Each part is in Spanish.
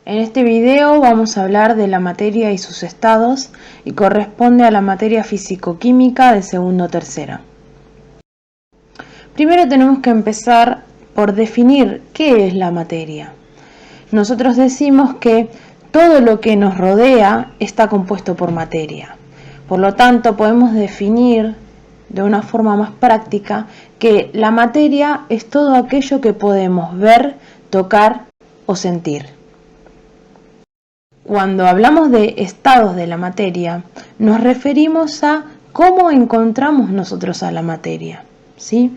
En este video vamos a hablar de la materia y sus estados y corresponde a la materia físico-química de segundo tercera. Primero tenemos que empezar por definir qué es la materia. Nosotros decimos que todo lo que nos rodea está compuesto por materia. Por lo tanto, podemos definir de una forma más práctica que la materia es todo aquello que podemos ver, tocar o sentir. Cuando hablamos de estados de la materia, nos referimos a cómo encontramos nosotros a la materia, ¿sí?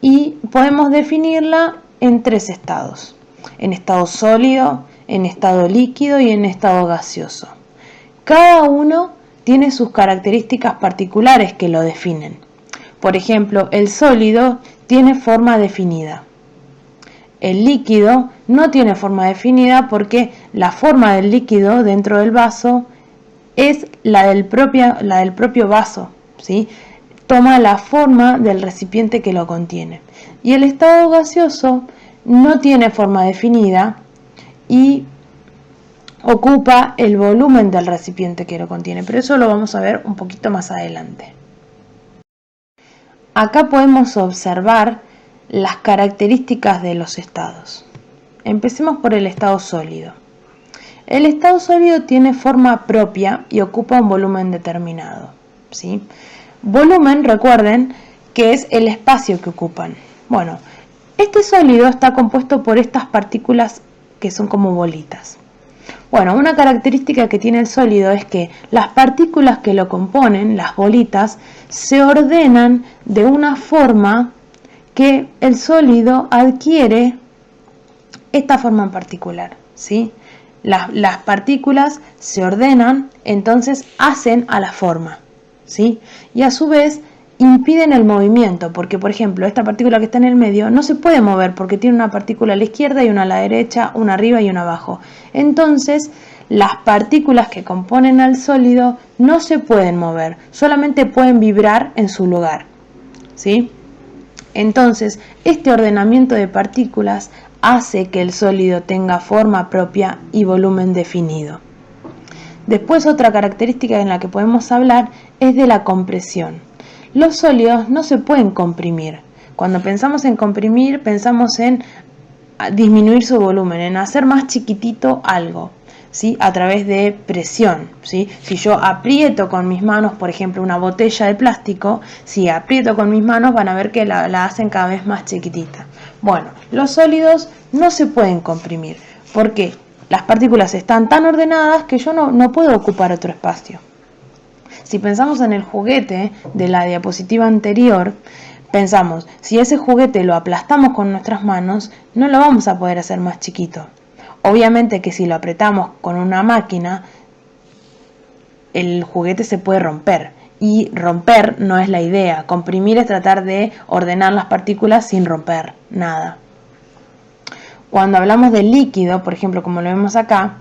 Y podemos definirla en tres estados: en estado sólido, en estado líquido y en estado gaseoso. Cada uno tiene sus características particulares que lo definen. Por ejemplo, el sólido tiene forma definida. El líquido no tiene forma definida porque la forma del líquido dentro del vaso es la del propio vaso, ¿sí? Toma la forma del recipiente que lo contiene. Y el estado gaseoso no tiene forma definida y ocupa el volumen del recipiente que lo contiene, pero eso lo vamos a ver un poquito más adelante. Acá podemos observar las características de los estados. Empecemos por el estado sólido. El estado sólido tiene forma propia y ocupa un volumen determinado, ¿sí? Volumen, recuerden, que es el espacio que ocupan. Bueno, este sólido está compuesto por estas partículas que son como bolitas. Bueno, una característica que tiene el sólido es que las partículas que lo componen, las bolitas, se ordenan de una forma que el sólido adquiere esta forma en particular, ¿sí? Las partículas se ordenan, entonces hacen a la forma, ¿sí? Y a su vez impiden el movimiento, porque por ejemplo esta partícula que está en el medio no se puede mover porque tiene una partícula a la izquierda y una a la derecha, una arriba y una abajo. Entonces las partículas que componen al sólido no se pueden mover, solamente pueden vibrar en su lugar, ¿sí? Entonces este ordenamiento de partículas hace que el sólido tenga forma propia y volumen definido. Después, otra característica en la que podemos hablar es de la compresión. Los sólidos no se pueden comprimir. Cuando pensamos en comprimir, pensamos en disminuir su volumen, en hacer más chiquitito algo, ¿sí? A través de presión, ¿sí? Si yo aprieto con mis manos, por ejemplo, una botella de plástico, si aprieto con mis manos van a ver que la hacen cada vez más chiquitita. Bueno, los sólidos no se pueden comprimir. ¿Por qué? Las partículas están tan ordenadas que yo no puedo ocupar otro espacio. Si pensamos en el juguete de la diapositiva anterior, pensamos, si ese juguete lo aplastamos con nuestras manos, no lo vamos a poder hacer más chiquito. Obviamente que si lo apretamos con una máquina, el juguete se puede romper. Y romper no es la idea. Comprimir es tratar de ordenar las partículas sin romper nada. Cuando hablamos del líquido, por ejemplo, como lo vemos acá,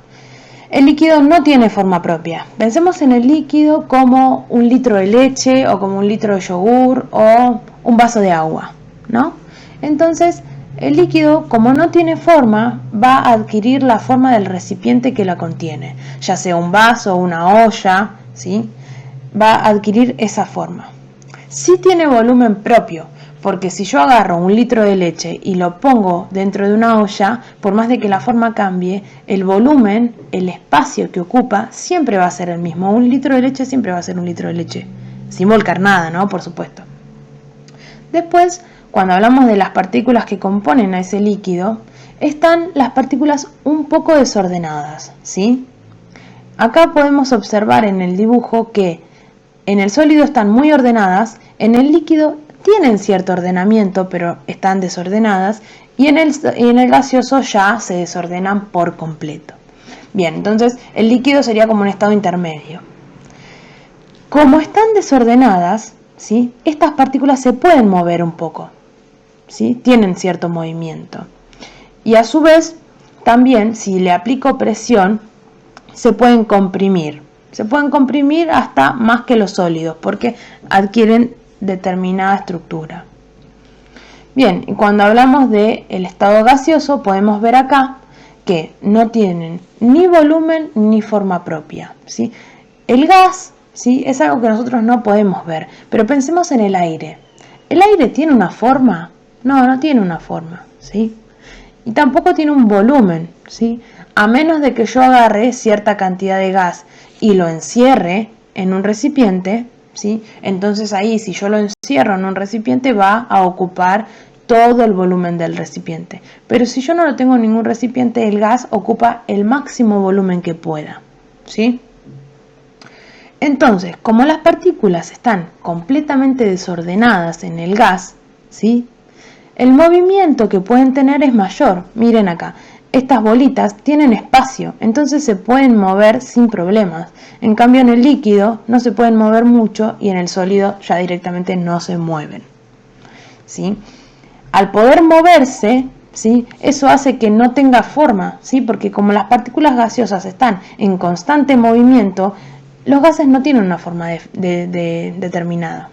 el líquido no tiene forma propia. Pensemos en el líquido como un litro de leche o como un litro de yogur o un vaso de agua, ¿no? Entonces, el líquido, como no tiene forma, va a adquirir la forma del recipiente que la contiene, ya sea un vaso o una olla, ¿sí? Va a adquirir esa forma. Sí tiene volumen propio, porque si yo agarro un litro de leche y lo pongo dentro de una olla, por más de que la forma cambie, el volumen, el espacio que ocupa, siempre va a ser el mismo. Un litro de leche siempre va a ser un litro de leche, sin volcar nada, ¿no? Por supuesto. Después, cuando hablamos de las partículas que componen a ese líquido, están las partículas un poco desordenadas, ¿sí? Acá podemos observar en el dibujo que en el sólido están muy ordenadas, en el líquido tienen cierto ordenamiento, pero están desordenadas, y en el gaseoso ya se desordenan por completo. Bien, entonces el líquido sería como un estado intermedio. Como están desordenadas, ¿sí? Estas partículas se pueden mover un poco, ¿sí? Tienen cierto movimiento. Y a su vez, también, si le aplico presión, se pueden comprimir. Se pueden comprimir hasta más que los sólidos, porque adquieren determinada estructura. Bien, y cuando hablamos del estado gaseoso, podemos ver acá que no tienen ni volumen ni forma propia, ¿sí? El gas, ¿sí?, es algo que nosotros no podemos ver, pero pensemos en el aire. ¿El aire tiene una forma? No, no tiene una forma, ¿sí? Y tampoco tiene un volumen, ¿sí? A menos de que yo agarre cierta cantidad de gas y lo encierre en un recipiente, ¿sí? Entonces ahí, si yo lo encierro en un recipiente, va a ocupar todo el volumen del recipiente. Pero si yo no lo tengo en ningún recipiente, el gas ocupa el máximo volumen que pueda, ¿sí? Entonces, como las partículas están completamente desordenadas en el gas, ¿sí?, el movimiento que pueden tener es mayor. Miren acá, estas bolitas tienen espacio, entonces se pueden mover sin problemas. En cambio, en el líquido no se pueden mover mucho y en el sólido ya directamente no se mueven, ¿sí? Al poder moverse, ¿sí?, eso hace que no tenga forma, ¿sí?, porque como las partículas gaseosas están en constante movimiento, los gases no tienen una forma determinada.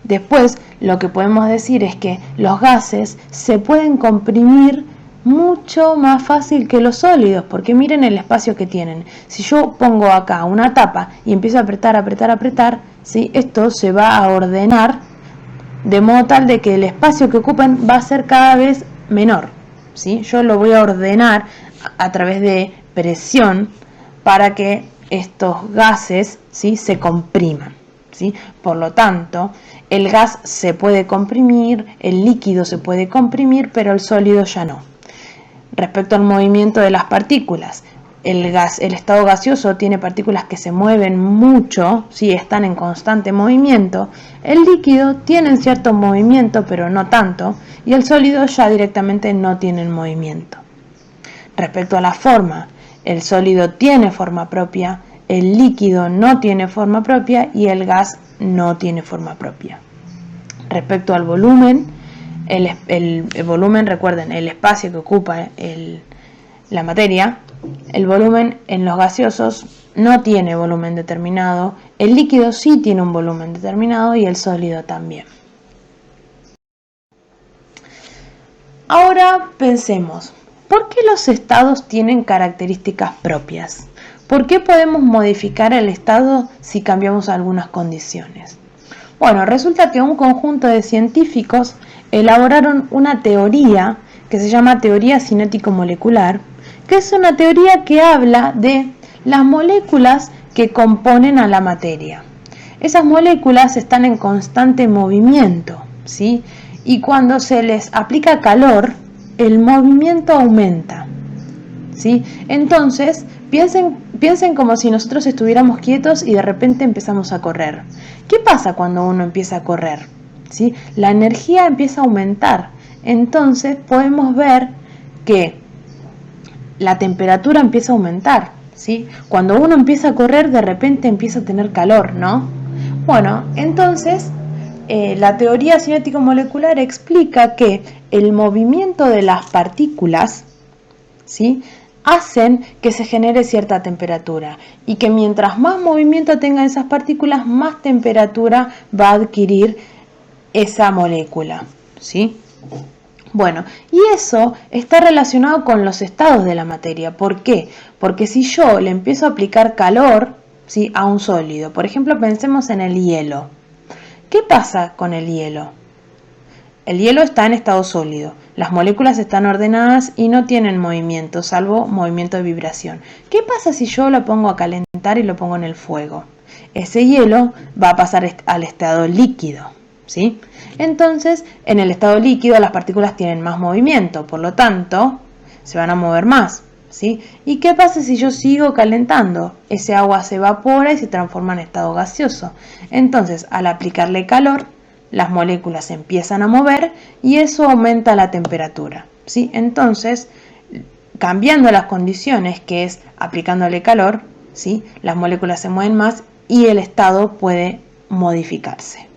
Después, lo que podemos decir es que los gases se pueden comprimir mucho más fácil que los sólidos, porque miren el espacio que tienen. Si yo pongo acá una tapa y empiezo a apretar, ¿sí?, esto se va a ordenar de modo tal de que el espacio que ocupan va a ser cada vez menor, ¿sí? Yo lo voy a ordenar a través de presión para que estos gases, ¿sí?, se compriman, ¿sí? Por lo tanto, el gas se puede comprimir, el líquido se puede comprimir, pero el sólido ya no. Respecto al movimiento de las partículas, el estado gaseoso tiene partículas que se mueven mucho, ¿sí?, están en constante movimiento. El líquido tiene cierto movimiento, pero no tanto, y el sólido ya directamente no tiene movimiento. Respecto a la forma, el sólido tiene forma propia, el líquido no tiene forma propia y el gas no tiene forma propia. Respecto al volumen, el volumen, recuerden, el espacio que ocupa la materia, el volumen en los gaseosos no tiene volumen determinado, el líquido sí tiene un volumen determinado y el sólido también. Ahora pensemos, ¿por qué los estados tienen características propias? ¿Por qué podemos modificar el estado si cambiamos algunas condiciones? Bueno, resulta que un conjunto de científicos elaboraron una teoría que se llama teoría cinético-molecular, que es una teoría que habla de las moléculas que componen a la materia. Esas moléculas están en constante movimiento, ¿sí? Y cuando se les aplica calor, el movimiento aumenta, ¿sí? Entonces, piensen como si nosotros estuviéramos quietos y de repente empezamos a correr. ¿Qué pasa cuando uno empieza a correr? ¿Sí? La energía empieza a aumentar. Entonces podemos ver que la temperatura empieza a aumentar, ¿sí? Cuando uno empieza a correr, de repente empieza a tener calor, ¿no? Bueno, entonces la teoría cinético-molecular explica que el movimiento de las partículas, ¿sí?, hacen que se genere cierta temperatura y que mientras más movimiento tengan esas partículas, más temperatura va a adquirir esa molécula, ¿sí? Bueno, y eso está relacionado con los estados de la materia. ¿Por qué? Porque si yo le empiezo a aplicar calor, ¿sí?, a un sólido, por ejemplo, pensemos en el hielo. ¿Qué pasa con el hielo? El hielo está en estado sólido, las moléculas están ordenadas y no tienen movimiento, salvo movimiento de vibración. ¿Qué pasa si yo lo pongo a calentar y lo pongo en el fuego? Ese hielo va a pasar al estado líquido, ¿sí? Entonces, en el estado líquido las partículas tienen más movimiento, por lo tanto, se van a mover más, ¿sí? ¿Y qué pasa si yo sigo calentando? Ese agua se evapora y se transforma en estado gaseoso. Entonces, al aplicarle calor, las moléculas se empiezan a mover y eso aumenta la temperatura, ¿sí? Entonces, cambiando las condiciones, que es aplicándole calor, ¿sí?, las moléculas se mueven más y el estado puede modificarse.